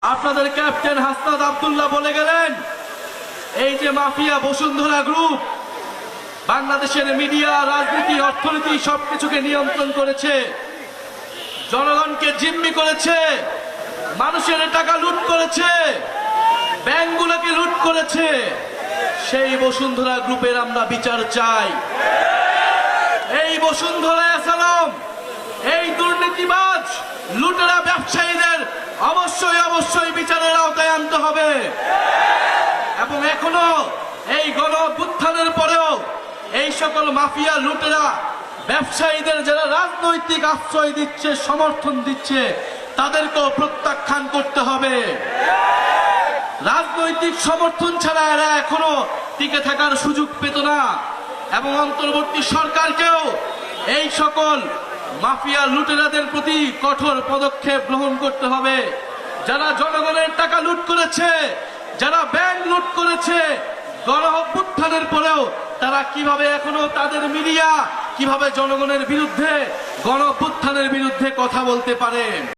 আপনাদের ক্যাপ্টেন হাসনাত আব্দুল্লাহ বলে গেলেন, এই যে মাফিয়া বসুন্ধরা গ্রুপ বাংলাদেশের মিডিয়া, রাজনীতি, অর্থনীতি সবকিছুকে নিয়ন্ত্রণ করেছে, জনগণকে জিম্মি করেছে, মানুষের টাকা লুট করেছে, ব্যাংকগুলোকে লুট করেছে। সেই বসুন্ধরা গ্রুপের আমরা বিচার চাই। এই বসুন্ধরা আসালাম, এই দুর্নীতিবাজ লুটেরা ব্যবসায়ীদের অবশ্যই বিচারের আওতায় আনতে হবে। এবং এখনো এই গণ অভ্যুত্থানের পরেও এই সকল মাফিয়া লুটেরা ব্যবসায়ীদের যারা রাজনৈতিক আশ্রয় দিচ্ছে, সমর্থন দিচ্ছে, তাদেরকেও প্রত্যাখ্যান করতে হবে। রাজনৈতিক সমর্থন ছাড়া এরা এখনো টিকে থাকার সুযোগ পেত না। এবং অন্তর্বর্তী সরকারকেও এই সকল মাফিয়া লুটেরাদের প্রতি কঠোর পদক্ষেপ গ্রহণ করতে হবে। যারা জনগণের টাকা লুট করেছে, যারা ব্যাংক লুট করেছে, গণ অভ্যুত্থানের পরেও তারা কিভাবে এখনো তাদের মিডিয়া কিভাবে জনগণের বিরুদ্ধে, গণ অভ্যুত্থানের বিরুদ্ধে কথা বলতে পারে।